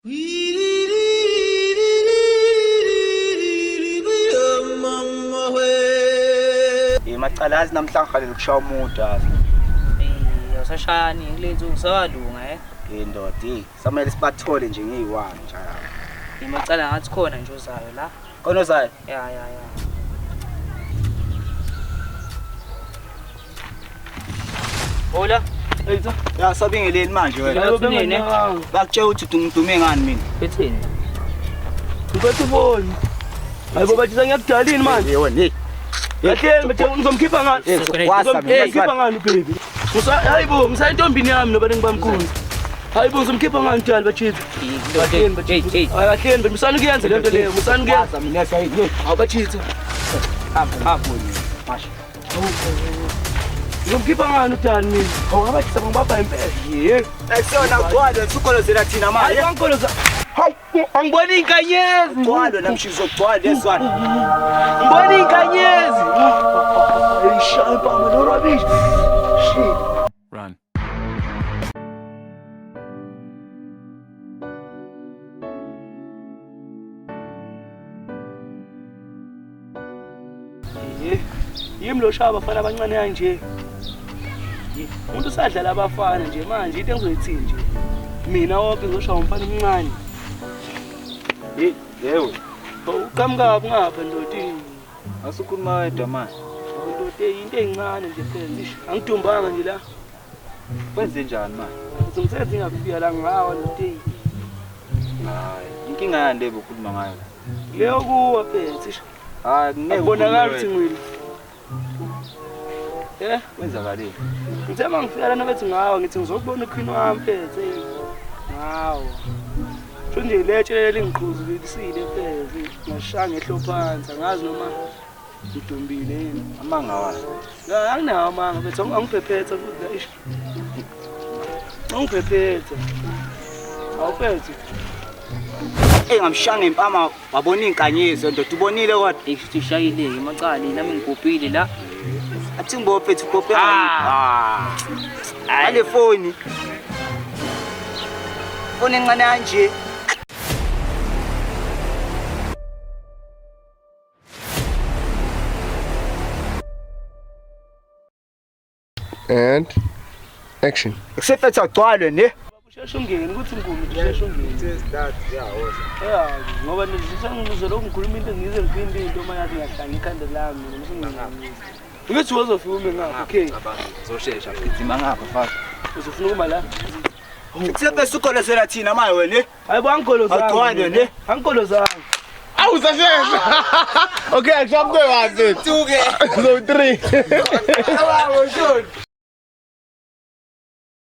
Macalazi namhlanje khalele kushaya umuntu afi. Awusashayani ngilenze usakalunga ndoda samele sibathole nje ngeyi1 njalo. Imacala ngathi khona nje ozayo la. Khona ozayo? Ya. Hola. Eyitha. Ya sabingeleni manje wena. Bakutshela ukuthi ungidume ngani mina? Bethini? Ubathi uboni. Hayibo bathi ngiyakudalini manje. Yewona hey. Yahleli bethe ngizomkhipha ngani? Ngizomkhipha ngani baby? Hayibo ngisayintombini yami nobantu bamkhulu. Hayibo ngizomkhipha ngani njalo bachithi? Ayahleli musani kuyenza lento leyo, musani kuyenza mina sayithi. Awubachithi. Hamba wena. Masha. Ngizomkhipha ngani uDani mina? Awubathi sabangibapha impela. Yey. Akusona ugcwalo sikolozela thina manje. Hayi bangikoloza. Hayi angibona inkanyezi. Ugcwalo namshizo ugcwalo leswana. Ngibona inkanyezi. Eyishaya impama no rubbish. Shit. Run. Yimi lo shaya abafana abancane kanje. Umuntu usadlala abafana nje manje into engizoyithini nje. Mina wonke ngizoshaya umfana omncane. Yewe. Uqhamuka ngapha ndodini. Asukhuluma wedwa manje. Ndodo into encane nje phela. Angidumbanga nje la. Wenze njani manje? Ngizomthethe ngakufika la ngawa ndodini. Hayi, inkinga yani lebo ukhuluma ngayo. Leyo kuwa phela thisha. Hayi ngeke ubonakala ukuthi ngwini. Wenzakaleni? Ngithe mangifika lana bethi ngawa ngithi ngizokubona ukhwini wami phethe. Ngawo. Nje letshelele lingiqhuzu lisile pheze ngashanga ehlo phansi angazi noma ngidumbile yini Amanga wazi. La anginawo amanga bethi angiphephetha futhi la ish. Angiphephetha. Awuphethe. Ngamshanga impama wabona inkanyezi ndoda ubonile kodwa Ishayile imacala nami ngigopile la. athi ngibophethe ugope ale phone. Phone encane kanje. And action. Kusefetha ugcwalo ne? Usheshe ungene ukuthi ngumi usheshe ungene. That yeah. Ngoba ngizokulo ngikhuluma into ngize ngiphinde into mayathi ngiyahlanga ikhanda lami ngizonginganga. Ngithi uzofika ume ngapha okay. Zoshesha gijima ngapha faka. Uzofuna ukuma la. Kusefetha ukolozela thina manje wena. Hayibo angigolozanga. Ugcwalo ne? Angigolozanga. Awusashesha. Okay, akushaphe kahle. 2 ke. So 3. Awu, sho.